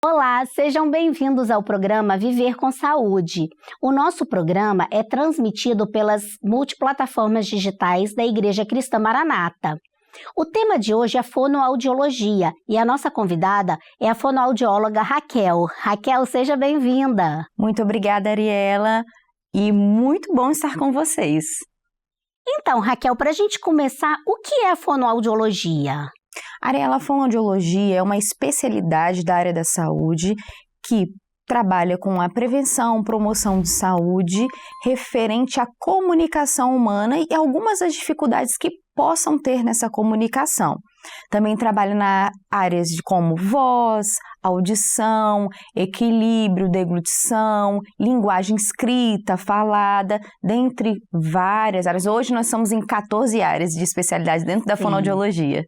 Olá, sejam bem-vindos ao programa Viver com Saúde. O nosso programa é transmitido pelas multiplataformas digitais da Igreja Cristã Maranata. O tema de hoje é fonoaudiologia e a nossa convidada é a fonoaudióloga Raquel. Raquel, seja bem-vinda. Muito obrigada, Ariela, e muito bom estar com vocês. Então, Raquel, para a gente começar, o que é a fonoaudiologia? Ariela, a fonoaudiologia é uma especialidade da área da saúde que trabalha com a prevenção, promoção de saúde referente à comunicação humana e algumas das dificuldades que possam ter nessa comunicação. Também trabalha nas áreas como voz, audição, equilíbrio, deglutição, linguagem escrita, falada, dentre várias áreas. Hoje nós estamos em 14 áreas de especialidade dentro da fonoaudiologia.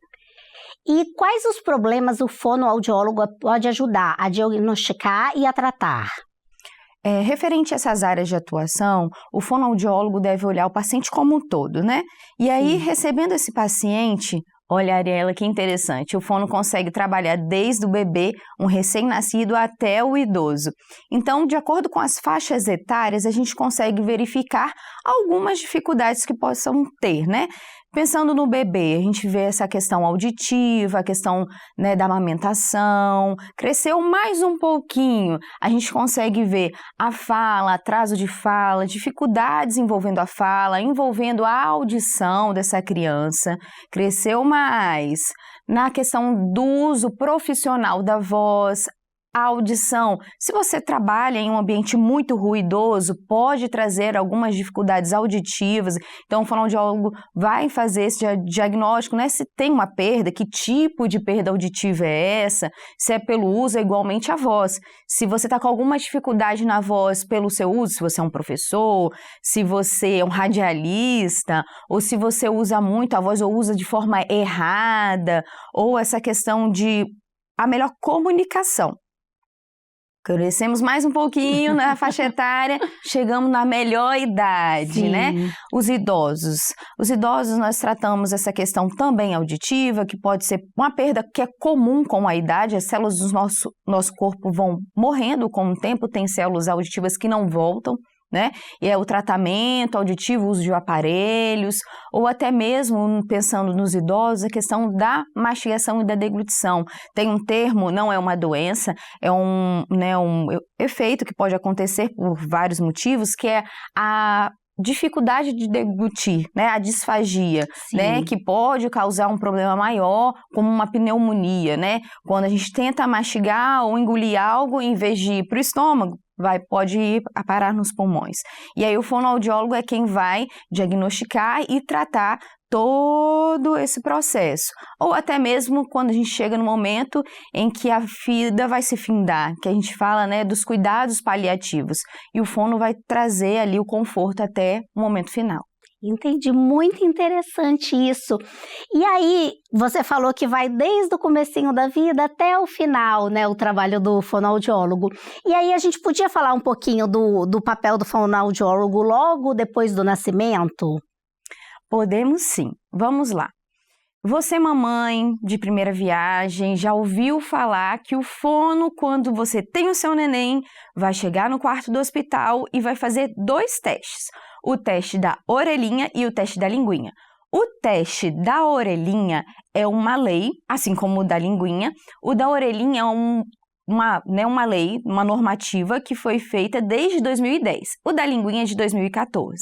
E quais os problemas o fonoaudiólogo pode ajudar a diagnosticar e a tratar? Referente a essas áreas de atuação, o fonoaudiólogo deve olhar o paciente como um todo, né? E aí, recebendo esse paciente, olha, Ariela, que interessante, o fono consegue trabalhar desde o bebê, um recém-nascido, até o idoso. Então, de acordo com as faixas etárias, a gente consegue verificar algumas dificuldades que possam ter, né? Pensando no bebê, a gente vê essa questão auditiva, a questão, né, da amamentação, cresceu mais um pouquinho, a gente consegue ver a fala, atraso de fala, dificuldades envolvendo a fala, envolvendo a audição dessa criança, cresceu mais na questão do uso profissional da voz, a audição. Se você trabalha em um ambiente muito ruidoso, pode trazer algumas dificuldades auditivas. Então, o fonoaudiólogo vai fazer esse diagnóstico, né? Se tem uma perda, que tipo de perda auditiva é essa? Se é pelo uso, é igualmente a voz. Se você está com alguma dificuldade na voz pelo seu uso, se você é um professor, se você é um radialista, ou se você usa muito a voz ou usa de forma errada, ou essa questão de a melhor comunicação. Crescemos mais um pouquinho na faixa etária, chegamos na melhor idade, né? Os idosos. Os idosos, nós tratamos essa questão também auditiva, que pode ser uma perda que é comum com a idade, as células do nosso corpo vão morrendo com o tempo, tem células auditivas que não voltam, né? E é o tratamento auditivo, o uso de aparelhos, ou até mesmo, pensando nos idosos, a questão da mastigação e da deglutição. Tem um termo, não é uma doença, é um efeito que pode acontecer por vários motivos, que é a dificuldade de deglutir, né? A disfagia, né? Que pode causar um problema maior, como uma pneumonia, né? Quando a gente tenta mastigar ou engolir algo, em vez de ir para o estômago, pode ir a parar nos pulmões. E aí o fonoaudiólogo é quem vai diagnosticar e tratar todo esse processo. Ou até mesmo quando a gente chega no momento em que a vida vai se findar, que a gente fala, né, dos cuidados paliativos. E o fono vai trazer ali o conforto até o momento final. Entendi, muito interessante isso. E aí, você falou que vai desde o comecinho da vida até o final, né, o trabalho do fonoaudiólogo. E aí, a gente podia falar um pouquinho do papel do fonoaudiólogo logo depois do nascimento? Podemos sim. Vamos lá. Você, mamãe de primeira viagem, já ouviu falar que o fono, quando você tem o seu neném, vai chegar no quarto do hospital e vai fazer 2 testes. O teste da orelhinha e o teste da linguinha. O teste da orelhinha é uma lei, assim como o da linguinha. O da orelhinha é uma lei, uma normativa que foi feita desde 2010. O da linguinha é de 2014.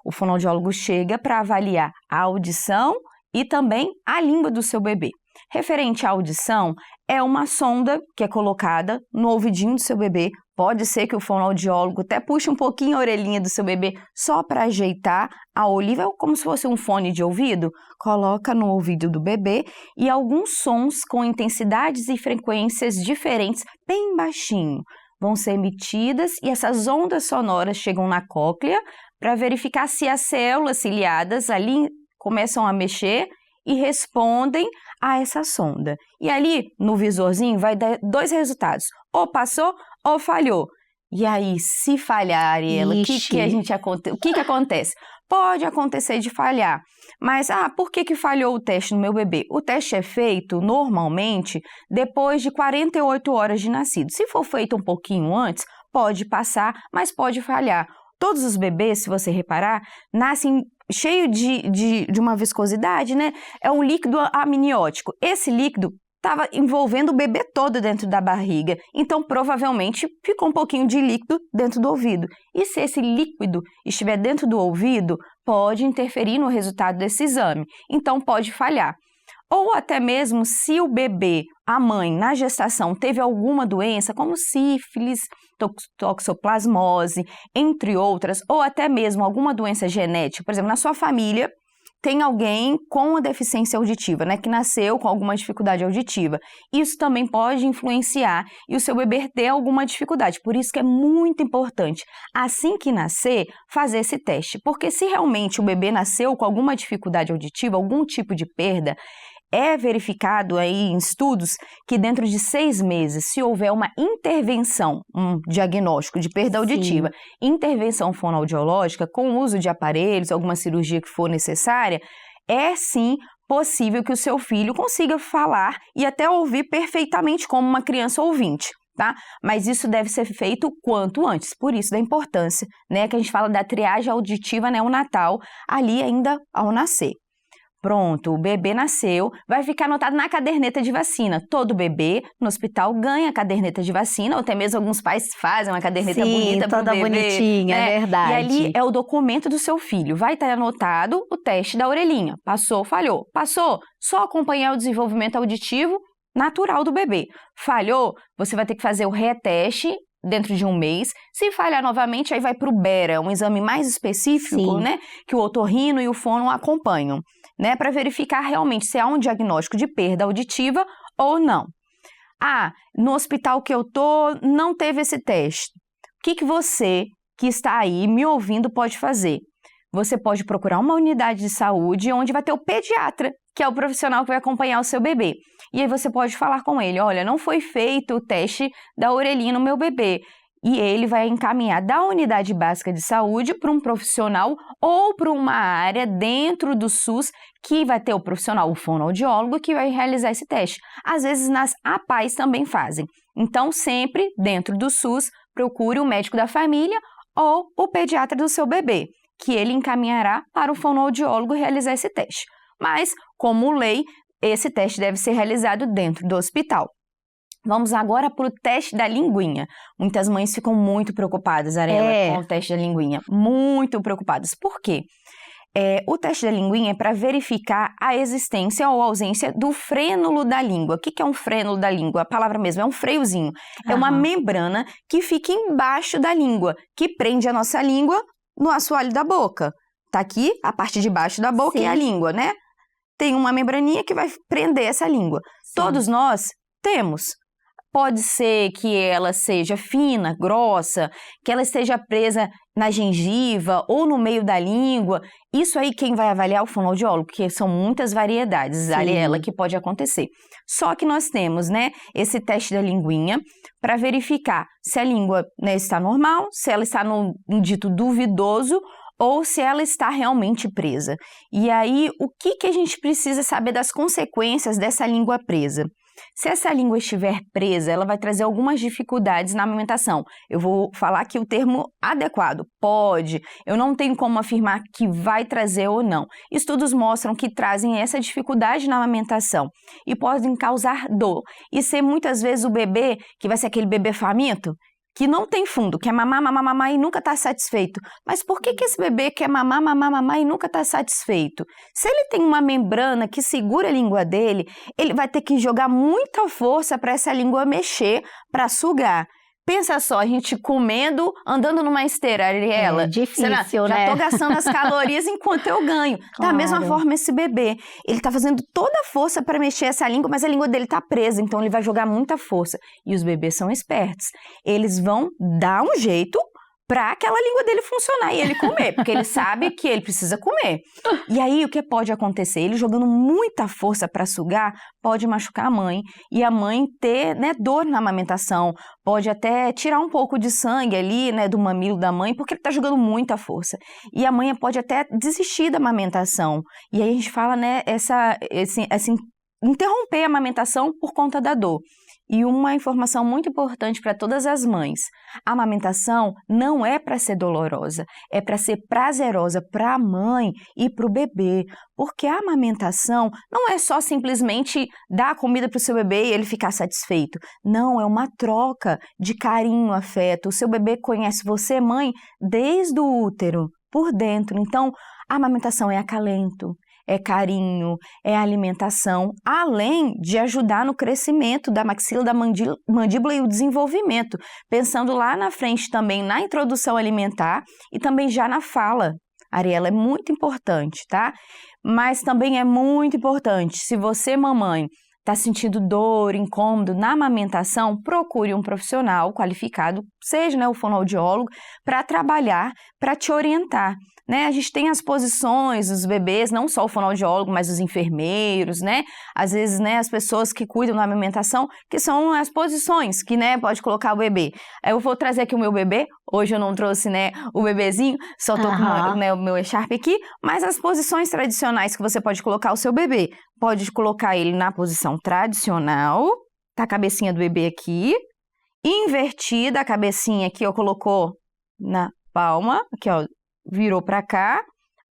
O fonoaudiólogo chega para avaliar a audição e também a língua do seu bebê. Referente à audição, é uma sonda que é colocada no ouvidinho do seu bebê. Pode ser que o fonoaudiólogo até puxe um pouquinho a orelhinha do seu bebê só para ajeitar a oliva, como se fosse um fone de ouvido. Coloca no ouvido do bebê e alguns sons com intensidades e frequências diferentes, bem baixinho, vão ser emitidas e essas ondas sonoras chegam na cóclea para verificar se as células ciliadas ali começam a mexer e respondem a essa sonda. E ali, no visorzinho, vai dar 2 resultados. Ou passou ou falhou. E aí, se falhar, Ariela, o que acontece? Pode acontecer de falhar, mas por que falhou o teste no meu bebê? O teste é feito, normalmente, depois de 48 horas de nascido. Se for feito um pouquinho antes, pode passar, mas pode falhar. Todos os bebês, se você reparar, nascem cheio de uma viscosidade, né? É um líquido amniótico. Esse líquido estava envolvendo o bebê todo dentro da barriga, então provavelmente ficou um pouquinho de líquido dentro do ouvido. E se esse líquido estiver dentro do ouvido, pode interferir no resultado desse exame, então pode falhar. Ou até mesmo se o bebê, a mãe, na gestação teve alguma doença, como sífilis, toxoplasmose, entre outras, ou até mesmo alguma doença genética, por exemplo, na sua família, tem alguém com uma deficiência auditiva, né, que nasceu com alguma dificuldade auditiva. Isso também pode influenciar e o seu bebê ter alguma dificuldade. Por isso que é muito importante, assim que nascer, fazer esse teste. Porque se realmente o bebê nasceu com alguma dificuldade auditiva, algum tipo de perda, é verificado aí em estudos que dentro de 6 meses, se houver uma intervenção, um diagnóstico de perda auditiva, intervenção fonoaudiológica, com o uso de aparelhos, alguma cirurgia que for necessária, é sim possível que o seu filho consiga falar e até ouvir perfeitamente como uma criança ouvinte. Tá? Mas isso deve ser feito quanto antes, por isso da importância, né, que a gente fala da triagem auditiva neonatal ali ainda ao nascer. Pronto, o bebê nasceu, vai ficar anotado na caderneta de vacina. Todo bebê no hospital ganha caderneta de vacina, ou até mesmo alguns pais fazem uma caderneta bonita para o bebê. Toda bonitinha, né? É verdade. E ali é o documento do seu filho. Vai estar anotado o teste da orelhinha. Passou, falhou. Passou, só acompanhar o desenvolvimento auditivo natural do bebê. Falhou, você vai ter que fazer o reteste dentro de um mês. Se falhar novamente, aí vai para o BERA, um exame mais específico, né, que o otorrino e o fono acompanham, né, para verificar realmente se há um diagnóstico de perda auditiva ou não. No hospital que eu tô, não teve esse teste. O que você que está aí me ouvindo pode fazer? Você pode procurar uma unidade de saúde onde vai ter o pediatra, que é o profissional que vai acompanhar o seu bebê. E aí você pode falar com ele, olha, não foi feito o teste da orelhinha no meu bebê. E ele vai encaminhar da unidade básica de saúde para um profissional ou para uma área dentro do SUS que vai ter o profissional, o fonoaudiólogo, que vai realizar esse teste. Às vezes nas APAES também fazem. Então, sempre dentro do SUS, procure o médico da família ou o pediatra do seu bebê, que ele encaminhará para o fonoaudiólogo realizar esse teste. Mas, como lei, esse teste deve ser realizado dentro do hospital. Vamos agora para o teste da linguinha. Muitas mães ficam muito preocupadas, Ariela, com o teste da linguinha. Muito preocupadas. Por quê? O teste da linguinha é para verificar a existência ou ausência do frênulo da língua. O que é um frênulo da língua? A palavra mesmo é um freiozinho. É uma membrana que fica embaixo da língua, que prende a nossa língua no assoalho da boca. Tá aqui, a parte de baixo da boca é a língua, né? Tem uma membraninha que vai prender essa língua. Todos nós temos. Pode ser que ela seja fina, grossa, que ela esteja presa na gengiva ou no meio da língua. Isso aí quem vai avaliar é o fonoaudiólogo, porque são muitas variedades, Ariela, que pode acontecer. Só que nós temos, né, esse teste da linguinha para verificar se a língua, né, está normal, se ela está num dito duvidoso ou se ela está realmente presa. E aí, o que a gente precisa saber das consequências dessa língua presa? Se essa língua estiver presa, ela vai trazer algumas dificuldades na amamentação. Eu vou falar aqui o termo adequado, pode. Eu não tenho como afirmar que vai trazer ou não. Estudos mostram que trazem essa dificuldade na amamentação e podem causar dor. E ser muitas vezes o bebê, que vai ser aquele bebê faminto, que não tem fundo, quer mamar, mamar, mamar e nunca está satisfeito. Mas por que esse bebê quer mamar, mamar, mamar e nunca está satisfeito? Se ele tem uma membrana que segura a língua dele, ele vai ter que jogar muita força para essa língua mexer, para sugar. Pensa só, a gente comendo, andando numa esteira, Ariela. É difícil, né? Já tô gastando as calorias enquanto eu ganho. Claro. Da mesma forma, esse bebê, ele tá fazendo toda a força para mexer essa língua, mas a língua dele tá presa, então ele vai jogar muita força. E os bebês são espertos. Eles vão dar um jeito para aquela língua dele funcionar e ele comer, porque ele sabe que ele precisa comer. E aí, o que pode acontecer? Ele jogando muita força para sugar, pode machucar a mãe, e a mãe ter, né, dor na amamentação, pode até tirar um pouco de sangue ali, né, do mamilo da mãe, porque ele está jogando muita força. E a mãe pode até desistir da amamentação. E aí a gente fala, né, interromper a amamentação por conta da dor. E uma informação muito importante para todas as mães: a amamentação não é para ser dolorosa, é para ser prazerosa para a mãe e para o bebê, porque a amamentação não é só simplesmente dar comida para o seu bebê e ele ficar satisfeito. Não, é uma troca de carinho, afeto. O seu bebê conhece você, mãe, desde o útero, por dentro. Então, a amamentação é acalento, é carinho, é alimentação, além de ajudar no crescimento da maxila, da mandíbula e o desenvolvimento, pensando lá na frente também na introdução alimentar e também já na fala. Ariela, é muito importante, tá? Mas também é muito importante, se você, mamãe, está sentindo dor, incômodo na amamentação, procure um profissional qualificado, seja, né, o fonoaudiólogo, para trabalhar, para te orientar. Né? A gente tem as posições dos bebês, não só o fonoaudiólogo, mas os enfermeiros, né? Às vezes, né, as pessoas que cuidam da amamentação, que são as posições que, né, pode colocar o bebê. Eu vou trazer aqui o meu bebê, hoje eu não trouxe, né, o bebezinho, só tô com né, o meu echarpe aqui, mas as posições tradicionais que você pode colocar o seu bebê. Pode colocar ele na posição tradicional, tá a cabecinha do bebê aqui, invertida, a cabecinha aqui, ó, colocou na palma, aqui, ó, virou para cá,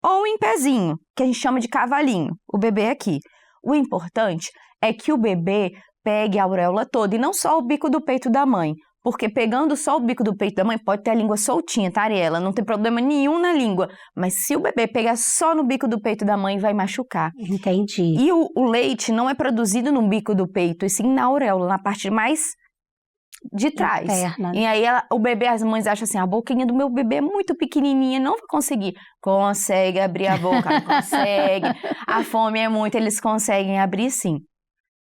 ou em pezinho, que a gente chama de cavalinho, o bebê aqui. O importante é que o bebê pegue a auréola toda e não só o bico do peito da mãe, porque pegando só o bico do peito da mãe pode ter a língua soltinha, tá, Ariela? Não tem problema nenhum na língua, mas se o bebê pegar só no bico do peito da mãe, vai machucar. Entendi. E o leite não é produzido no bico do peito, e sim na auréola, na parte mais de trás. Interna. E aí o bebê, as mães acham assim, a boquinha do meu bebê é muito pequenininha, não vai conseguir. Consegue abrir a boca, consegue. A fome é muito, eles conseguem abrir sim.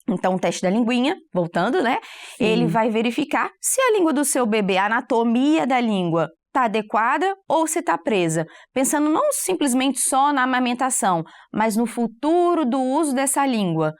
Então, o teste da linguinha, voltando, né? Sim. Ele vai verificar se a língua do seu bebê, a anatomia da língua, está adequada ou se está presa. Pensando não simplesmente só na amamentação, mas no futuro do uso dessa língua.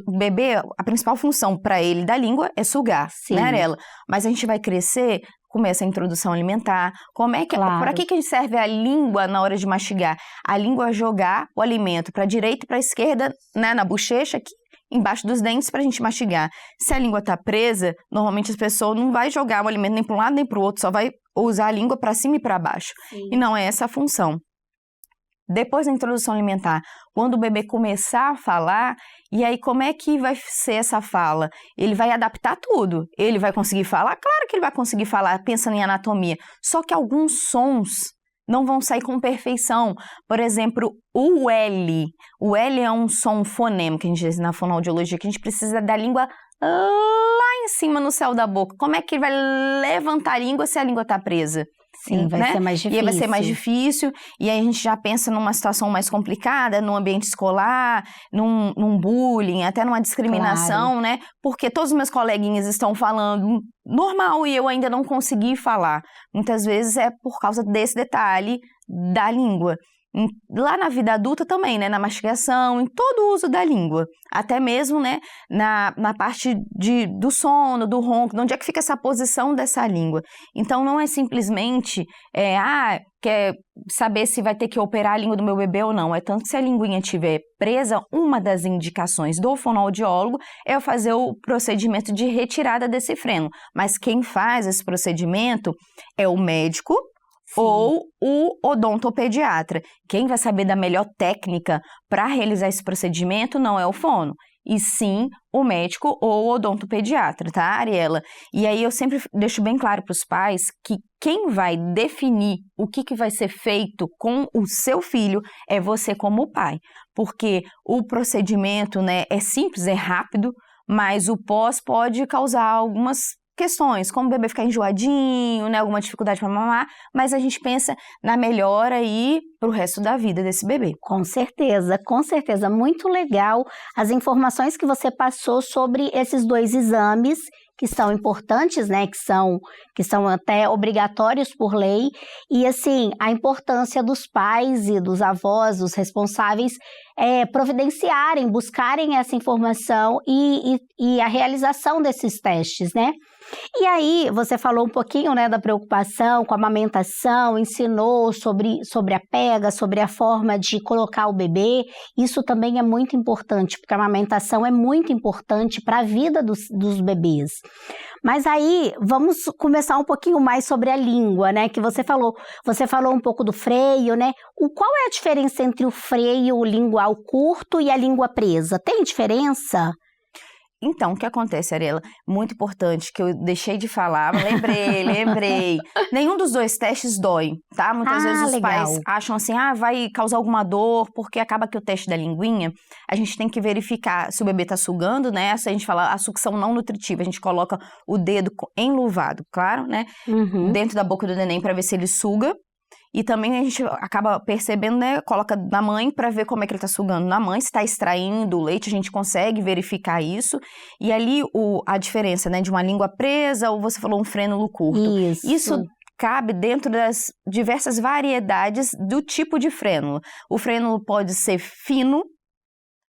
O bebê, a principal função para ele da língua é sugar, né, Arela? Mas a gente vai crescer, começa a introdução alimentar. Claro. Para que a gente serve a língua na hora de mastigar? A língua é jogar o alimento para a direita e para a esquerda, né, na bochecha, aqui embaixo dos dentes, para a gente mastigar. Se a língua está presa, normalmente as pessoas não vai jogar o alimento nem para um lado nem para o outro, só vai usar a língua para cima e para baixo. Sim. E não é essa a função. Depois da introdução alimentar, quando o bebê começar a falar, e aí como é que vai ser essa fala? Ele vai adaptar tudo. Ele vai conseguir falar? Claro que ele vai conseguir falar, pensando em anatomia. Só que alguns sons não vão sair com perfeição. Por exemplo, o L. O L é um som fonema, que a gente diz na fonoaudiologia, que a gente precisa da língua lá em cima no céu da boca. Como é que ele vai levantar a língua se a língua está presa? Sim, vai ser mais difícil. E aí vai ser mais difícil, e aí a gente já pensa numa situação mais complicada, num ambiente escolar, num bullying, até numa discriminação, claro, né? Porque todos os meus coleguinhas estão falando normal e eu ainda não consegui falar. Muitas vezes é por causa desse detalhe da língua. Lá na vida adulta também, né? Na mastigação, em todo o uso da língua. Até mesmo, né? Na parte do sono, do ronco, de onde é que fica essa posição dessa língua. Então, não é simplesmente, quer saber se vai ter que operar a língua do meu bebê ou não. É tanto que se a linguinha estiver presa, uma das indicações do fonoaudiólogo é fazer o procedimento de retirada desse freno. Mas quem faz esse procedimento é o médico, sim, ou o odontopediatra. Quem vai saber da melhor técnica para realizar esse procedimento não é o fono, e sim o médico ou o odontopediatra, tá, Ariela? E aí eu sempre deixo bem claro para os pais que quem vai definir o que vai ser feito com o seu filho é você como pai, porque o procedimento, né, é simples, é rápido, mas o pós pode causar algumas questões, como o bebê ficar enjoadinho, né, alguma dificuldade para mamar, mas a gente pensa na melhora aí para o resto da vida desse bebê. Com certeza, muito legal as informações que você passou sobre esses dois exames que são importantes, né, que são até obrigatórios por lei, e assim, a importância dos pais e dos avós, dos responsáveis, providenciarem, buscarem essa informação e a realização desses testes, né? E aí, você falou um pouquinho, né, da preocupação com a amamentação, ensinou sobre a pega, sobre a forma de colocar o bebê. Isso também é muito importante, porque a amamentação é muito importante para a vida dos bebês. Mas aí, vamos começar um pouquinho mais sobre a língua, né, que você falou. Você falou um pouco do freio, né? Qual é a diferença entre o freio lingual curto e a língua presa? Tem diferença? Então, o que acontece, Ariela? Muito importante, que eu deixei de falar, lembrei. Nenhum dos dois testes dói, tá? Muitas vezes os pais acham assim, vai causar alguma dor, porque acaba que o teste da linguinha, a gente tem que verificar se o bebê tá sugando, né? Se a gente fala a sucção não nutritiva, a gente coloca o dedo enluvado, claro, né? Uhum. Dentro da boca do neném para ver se ele suga. E também a gente acaba percebendo, né, coloca na mãe para ver como é que ele está sugando na mãe, se está extraindo o leite, a gente consegue verificar isso. E ali a diferença, né, de uma língua presa ou você falou um frênulo curto. Isso cabe dentro das diversas variedades do tipo de frênulo. O frênulo pode ser fino,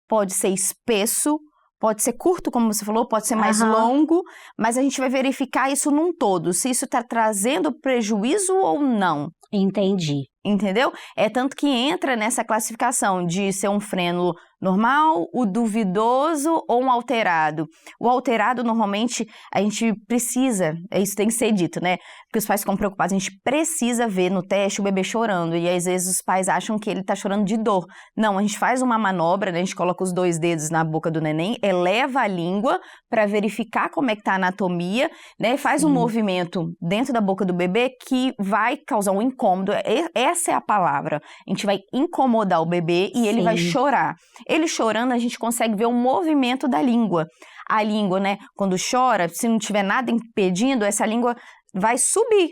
pode ser espesso, pode ser curto, como você falou, pode ser mais longo, mas a gente vai verificar isso num todo, se isso está trazendo prejuízo ou não. Entendi. Entendeu? É tanto que entra nessa classificação de ser um frênulo normal, o duvidoso ou um alterado. O alterado, normalmente, a gente precisa, isso tem que ser dito, né? Porque os pais ficam preocupados, a gente precisa ver no teste o bebê chorando, e às vezes os pais acham que ele tá chorando de dor. Não, a gente faz uma manobra, né? A gente coloca os 2 dedos na boca do neném, eleva a língua para verificar como é que tá a anatomia, né? Faz um movimento dentro da boca do bebê que vai causar um incômodo. Essa é a palavra. A gente vai incomodar o bebê e ele vai chorar. Ele chorando, a gente consegue ver o movimento da língua. A língua, né, quando chora, se não tiver nada impedindo, essa língua vai subir.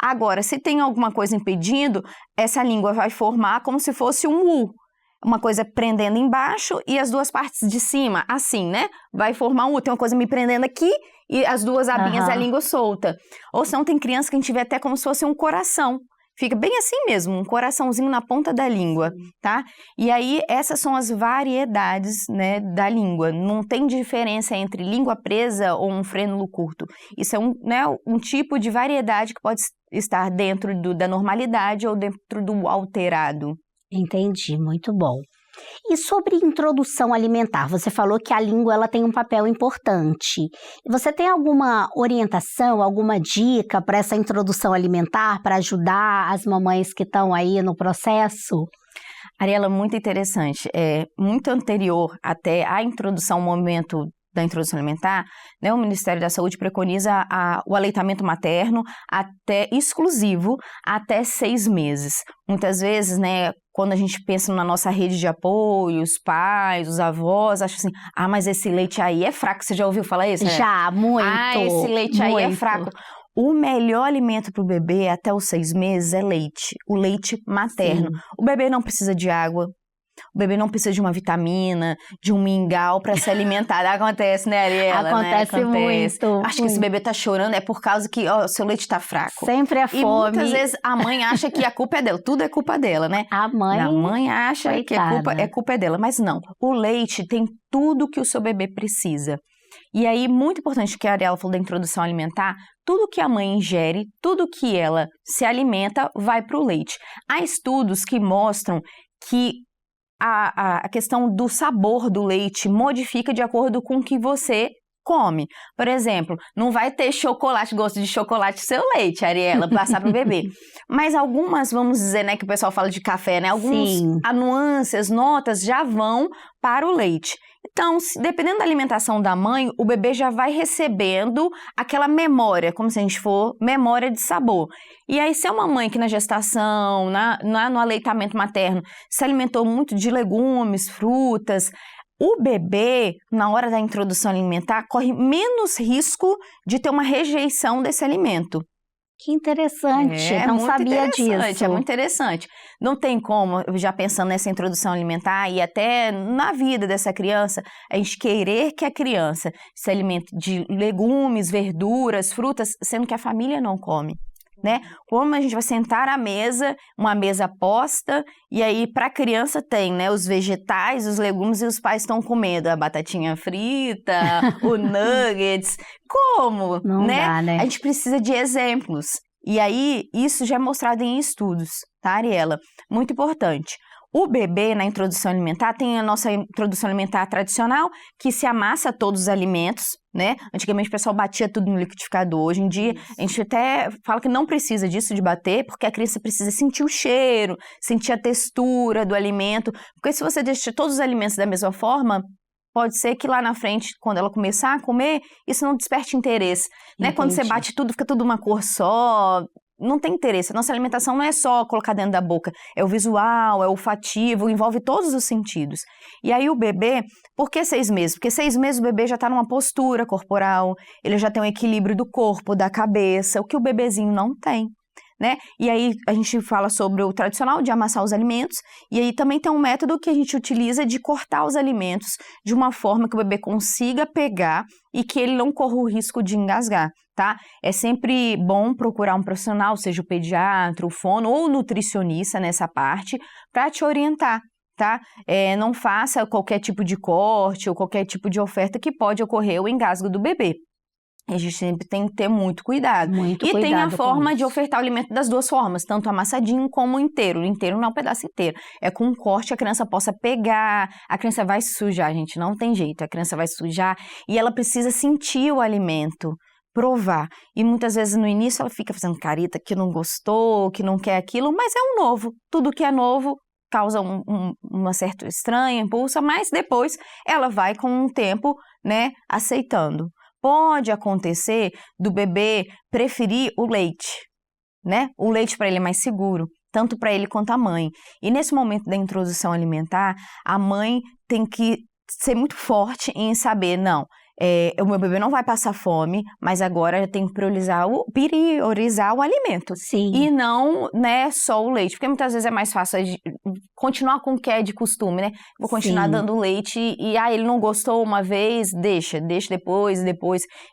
Agora, se tem alguma coisa impedindo, essa língua vai formar como se fosse um U. Uma coisa prendendo embaixo e as 2 partes de cima, assim, né? Vai formar um U. Tem uma coisa me prendendo aqui e as 2 abinhas da língua solta. Ou senão tem criança que a gente vê até como se fosse um coração. Fica bem assim mesmo, um coraçãozinho na ponta da língua, tá? E aí, essas são as variedades, né, da língua. Não tem diferença entre língua presa ou um frênulo curto. Isso é um tipo de variedade que pode estar dentro da normalidade ou dentro do alterado. Entendi, muito bom. E sobre introdução alimentar, você falou que a língua ela tem um papel importante. Você tem alguma orientação, alguma dica para essa introdução alimentar, para ajudar as mamães que estão aí no processo? Ariela, muito interessante. Muito anterior até a introdução, o momento da introdução alimentar, né, o Ministério da Saúde preconiza o aleitamento materno exclusivo até 6 meses. Muitas vezes, né, quando a gente pensa na nossa rede de apoio, os pais, os avós, acham assim, mas esse leite aí é fraco. Você já ouviu falar isso? Já, muito. Esse leite aí é fraco. O melhor alimento para o bebê até os 6 meses é leite, o leite materno. Sim. O bebê não precisa de água. O bebê não precisa de uma vitamina, de um mingau para se alimentar. Acontece, né, Ariela? Acontece muito. Acho que esse bebê tá chorando é por causa que seu leite tá fraco. Sempre é fome. E muitas vezes a mãe acha que a culpa é dela. Tudo é culpa dela, né? A mãe acha coitada. que a culpa é dela. Mas não. O leite tem tudo que o seu bebê precisa. E aí, muito importante que a Ariela falou da introdução alimentar, tudo que a mãe ingere, tudo que ela se alimenta, vai para o leite. Há estudos que mostram que a questão do sabor do leite modifica de acordo com o que você come. Por exemplo, não vai ter gosto de chocolate seu leite, Ariela, passar para o bebê. Mas algumas, vamos dizer, né, que o pessoal fala de café, né? Algumas nuances, notas já vão para o leite. Então, dependendo da alimentação da mãe, o bebê já vai recebendo aquela memória, como se a gente for memória de sabor. E aí, se é uma mãe que na gestação, no aleitamento materno, se alimentou muito de legumes, frutas, o bebê, na hora da introdução alimentar, corre menos risco de ter uma rejeição desse alimento. Que interessante, não muito sabia interessante, disso. é muito interessante. Não tem como, já pensando nessa introdução alimentar e até na vida dessa criança, a gente querer que a criança se alimente de legumes, verduras, frutas, sendo que a família não come. Né? Como a gente vai sentar à mesa, uma mesa posta, e aí para a criança tem, né, os vegetais, os legumes, e os pais estão comendo a batatinha frita, o nuggets. Como? Não Né? dá, né? A gente precisa de exemplos. E aí, isso já é mostrado em estudos, tá, Ariela? Muito importante. O bebê, na introdução alimentar, tem a nossa introdução alimentar tradicional, que se amassa todos os alimentos, né? Antigamente o pessoal batia tudo no liquidificador. Hoje em dia, a gente até fala que não precisa disso de bater, porque a criança precisa sentir o cheiro, sentir a textura do alimento. Porque se você deixa todos os alimentos da mesma forma, pode ser que lá na frente, quando ela começar a comer, isso não desperte interesse, né? Quando você bate tudo, fica tudo uma cor só. Não tem interesse. A nossa alimentação não é só colocar dentro da boca. É o visual, é o olfativo, envolve todos os sentidos. E aí o bebê, por que 6 meses? Porque 6 meses o bebê já está numa postura corporal, ele já tem um equilíbrio do corpo, da cabeça, o que o bebezinho não tem. Né? E aí a gente fala sobre o tradicional de amassar os alimentos, e aí também tem um método que a gente utiliza de cortar os alimentos de uma forma que o bebê consiga pegar e que ele não corra o risco de engasgar, tá? É sempre bom procurar um profissional, seja o pediatra, o fono ou o nutricionista nessa parte, para te orientar. Tá? Não faça qualquer tipo de corte ou qualquer tipo de oferta que pode ocorrer o engasgo do bebê. A gente sempre tem que ter muito cuidado. E tem a forma de ofertar o alimento das duas formas, tanto amassadinho como inteiro. O inteiro não é um pedaço inteiro. É com um corte a criança possa pegar, a criança vai se sujar, gente, não tem jeito. A criança vai se sujar e ela precisa sentir o alimento, provar. E muitas vezes no início ela fica fazendo careta que não gostou, que não quer aquilo, mas é um novo. Tudo que é novo causa uma certa estranha, impulsa, mas depois ela vai com o tempo, né, aceitando. Pode acontecer do bebê preferir o leite, né? O leite para ele é mais seguro, tanto para ele quanto a mãe. E nesse momento da introdução alimentar, a mãe tem que ser muito forte em saber, não, o meu bebê não vai passar fome, mas agora eu tenho que priorizar o alimento. Sim. E não, né, só o leite. Porque muitas vezes é mais fácil continuar com o que é de costume, né? Vou continuar dando leite e ele não gostou uma vez, deixa depois.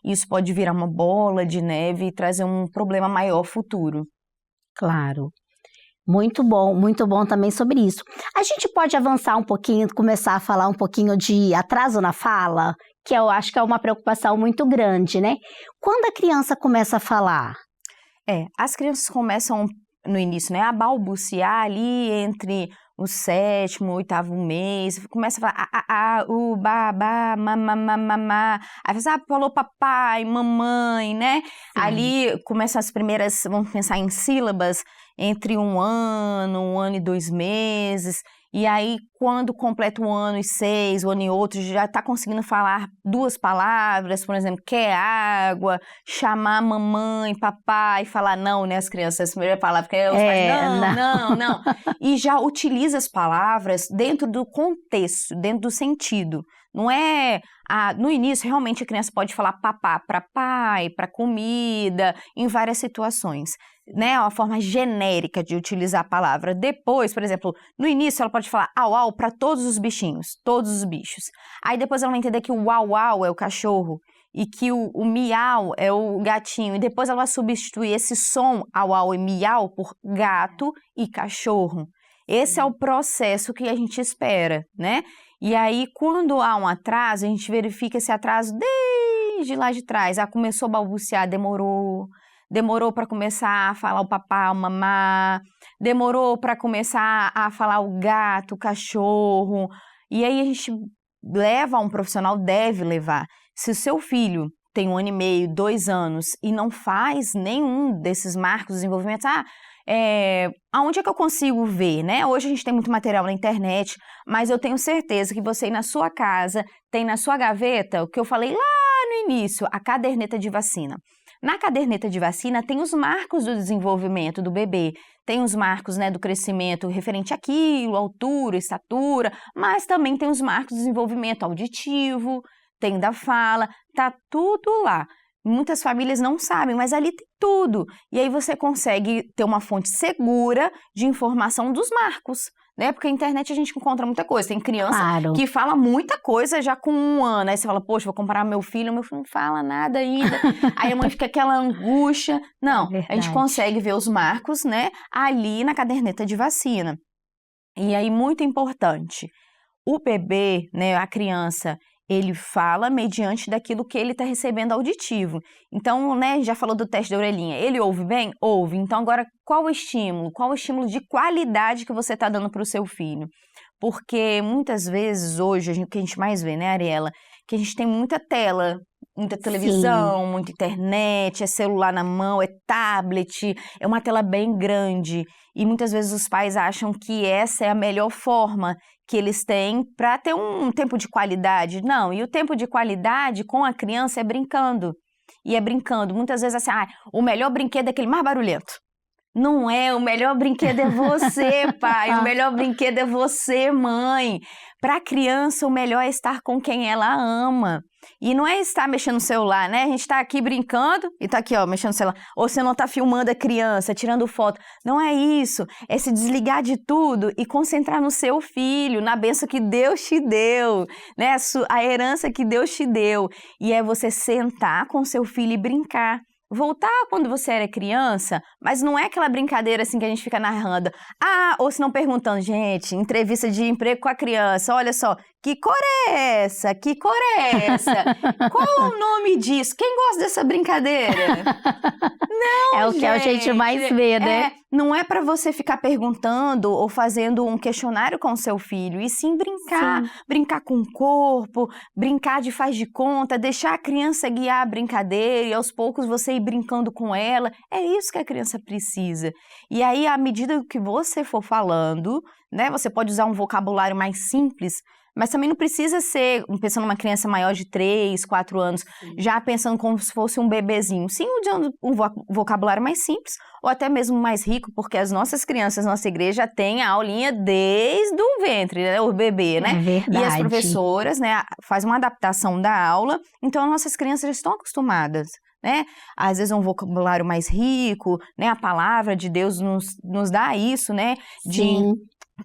Isso pode virar uma bola de neve e trazer um problema maior futuro. Claro. Muito bom também sobre isso. A gente pode avançar um pouquinho, começar a falar um pouquinho de atraso na fala, que eu acho que é uma preocupação muito grande, né? Quando a criança começa a falar? As crianças começam no início, né, a balbuciar ali entre o 7º, 8º mês, começa a falar u, ba, mamá, aí falou papai, mamãe, né? Sim. Ali começam as primeiras, vamos pensar em sílabas, entre 1 ano e 2 meses, e aí quando completa 1 ano e 6, 1 ano e outro, já está conseguindo falar 2 palavras, por exemplo, quer água, chamar mamãe, papai, falar não, né, as crianças, a primeira palavra, porque os pais, não, e já utiliza as palavras dentro do contexto, dentro do sentido. Não é, no início, realmente a criança pode falar papá para pai, para comida, em várias situações, né? É uma forma genérica de utilizar a palavra. Depois, por exemplo, no início ela pode falar au, au para todos os bichinhos, todos os bichos. Aí depois ela vai entender que o uau, uau é o cachorro e que o miau é o gatinho. E depois ela vai substituir esse som au, au e miau por gato e cachorro. Esse é o processo que a gente espera, né? E aí, quando há um atraso, a gente verifica esse atraso desde lá de trás. Começou a balbuciar, demorou para começar a falar o papá, o mamá, demorou para começar a falar o gato, o cachorro. E aí a gente leva um profissional, deve levar. Se o seu filho tem 1 ano e meio, 2 anos e não faz nenhum desses marcos de desenvolvimento, aonde é que eu consigo ver, né? Hoje a gente tem muito material na internet, mas eu tenho certeza que você aí na sua casa tem na sua gaveta o que eu falei lá no início, a caderneta de vacina. Na caderneta de vacina tem os marcos do desenvolvimento do bebê, tem os marcos, né, do crescimento referente àquilo, altura, estatura, mas também tem os marcos do desenvolvimento auditivo, tem da fala, tá tudo lá. Muitas famílias não sabem, mas ali tem tudo. E aí você consegue ter uma fonte segura de informação dos marcos, né? Porque a internet a gente encontra muita coisa. Tem criança que fala muita coisa já com 1 ano. Aí você fala, poxa, vou comparar meu filho não fala nada ainda. Aí a mãe fica aquela angústia. Não, a gente consegue ver os marcos, né? Ali na caderneta de vacina. E aí, muito importante, o bebê, né, a criança, ele fala mediante daquilo que ele está recebendo auditivo. Então, né, já falou do teste da orelhinha. Ele ouve bem? Ouve. Então, agora, qual o estímulo? Qual o estímulo de qualidade que você está dando para o seu filho? Porque muitas vezes, hoje, o que a gente mais vê, né, Ariela? Que a gente tem muita tela, muita televisão, muita internet, é celular na mão, é tablet, é uma tela bem grande. E muitas vezes os pais acham que essa é a melhor forma que eles têm para ter um tempo de qualidade. Não, e o tempo de qualidade com a criança é brincando. E é brincando. Muitas vezes assim, o melhor brinquedo é aquele mais barulhento. Não é, o melhor brinquedo é você, pai, o melhor brinquedo é você, mãe. Para a criança, o melhor é estar com quem ela ama. E não é estar mexendo no celular, né? A gente está aqui brincando e está aqui, ó, mexendo no celular. Ou você não está filmando a criança, tirando foto. Não é isso. É se desligar de tudo e concentrar no seu filho, na bênção que Deus te deu, né? A herança que Deus te deu. E é você sentar com seu filho e brincar. Voltar quando você era criança, mas não é aquela brincadeira assim que a gente fica narrando. Ou se não perguntando, gente, entrevista de emprego com a criança, olha só, que cor é essa? Que cor é essa? Qual é o nome disso? Quem gosta dessa brincadeira? Não, é o que a gente mais vê, né? Não é para você ficar perguntando ou fazendo um questionário com o seu filho, e sim brincar. Sim. Brincar com o corpo, brincar de faz de conta, deixar a criança guiar a brincadeira e aos poucos você ir brincando com ela. É isso que a criança precisa. E aí, à medida que você for falando, né, você pode usar um vocabulário mais simples, mas também não precisa ser, pensando numa criança maior de 3, 4 anos, já pensando como se fosse um bebezinho. Sim, usando um vocabulário mais simples, ou até mesmo mais rico, porque as nossas crianças, nossa igreja tem a aulinha desde o ventre, né, o bebê, né? É verdade. E as professoras, né, fazem uma adaptação da aula, então nossas crianças já estão acostumadas, né? Às vezes um vocabulário mais rico, né? A palavra de Deus nos dá isso, né? Sim.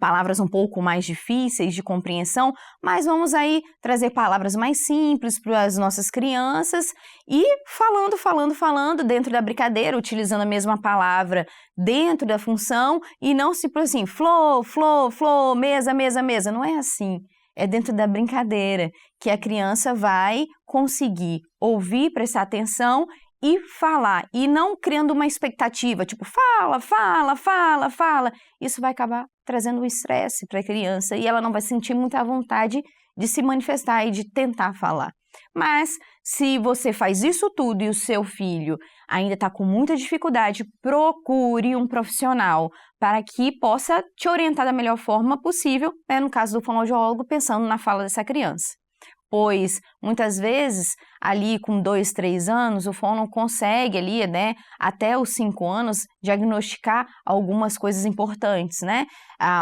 Palavras um pouco mais difíceis de compreensão, mas vamos aí trazer palavras mais simples para as nossas crianças e falando dentro da brincadeira, utilizando a mesma palavra dentro da função e não se por assim, flor, mesa, mesa. Não é assim. É dentro da brincadeira que a criança vai conseguir ouvir, prestar atenção e falar, e não criando uma expectativa, tipo, fala. Isso vai acabar trazendo um estresse para a criança e ela não vai sentir muita vontade de se manifestar e de tentar falar. Mas, se você faz isso tudo e o seu filho ainda está com muita dificuldade, procure um profissional para que possa te orientar da melhor forma possível, né, no caso do fonoaudiólogo, pensando na fala dessa criança. Pois, muitas vezes, ali com 2, 3 anos, o fono consegue ali, né, até os 5 anos, diagnosticar algumas coisas importantes, né?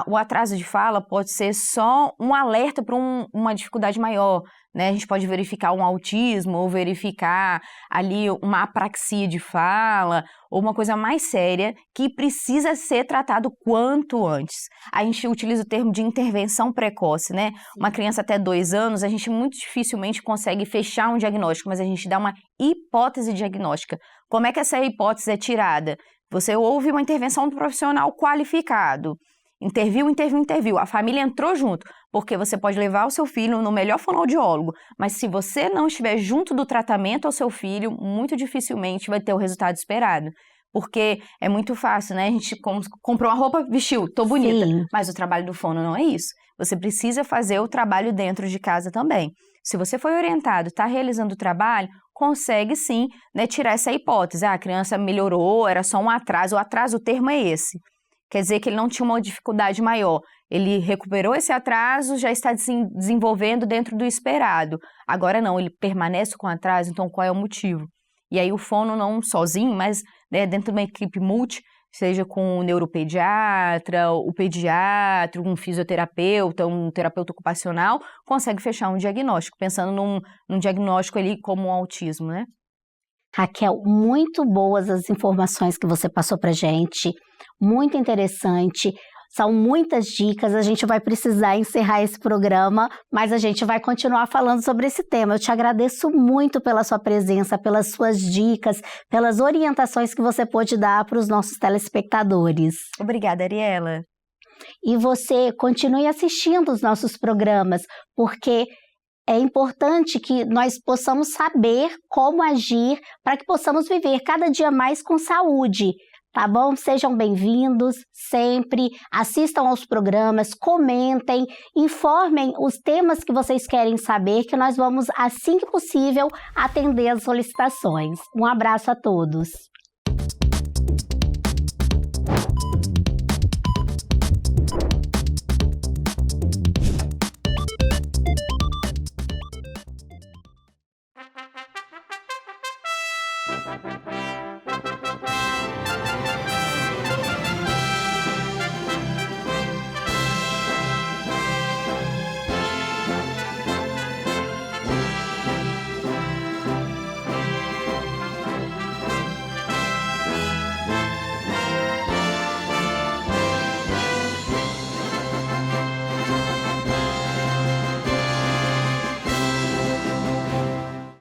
O atraso de fala pode ser só um alerta para uma dificuldade maior, né? A gente pode verificar um autismo ou verificar ali uma apraxia de fala ou uma coisa mais séria que precisa ser tratado quanto antes. A gente utiliza o termo de intervenção precoce, né? Uma criança até 2 anos, a gente muito dificilmente consegue fechar um diagnóstico, mas a gente dá uma hipótese diagnóstica. Como é que essa hipótese é tirada? Você ouve uma intervenção do profissional qualificado. Interviu. A família entrou junto, porque você pode levar o seu filho no melhor fonoaudiólogo, mas se você não estiver junto do tratamento ao seu filho, muito dificilmente vai ter o resultado esperado. Porque é muito fácil, né? A gente comprou uma roupa, vestiu, tô bonita. Sim. Mas o trabalho do fono não é isso. Você precisa fazer o trabalho dentro de casa também. Se você foi orientado, está realizando o trabalho, consegue sim, né, tirar essa hipótese. A criança melhorou, era só um atraso. O termo é esse. Quer dizer que ele não tinha uma dificuldade maior. Ele recuperou esse atraso, já está desenvolvendo dentro do esperado. Agora não, ele permanece com atraso, então qual é o motivo? E aí o fono não sozinho, mas, né, dentro de uma equipe multi, seja com o neuropediatra, o pediatra, um fisioterapeuta, um terapeuta ocupacional, consegue fechar um diagnóstico, pensando num diagnóstico ali como um autismo, né? Raquel, muito boas as informações que você passou para gente, muito interessante. São muitas dicas, a gente vai precisar encerrar esse programa, mas a gente vai continuar falando sobre esse tema. Eu te agradeço muito pela sua presença, pelas suas dicas, pelas orientações que você pôde dar para os nossos telespectadores. Obrigada, Ariela. E você continue assistindo os nossos programas, porque é importante que nós possamos saber como agir para que possamos viver cada dia mais com saúde. Tá bom? Sejam bem-vindos sempre, assistam aos programas, comentem, informem os temas que vocês querem saber, que nós vamos, assim que possível, atender as solicitações. Um abraço a todos.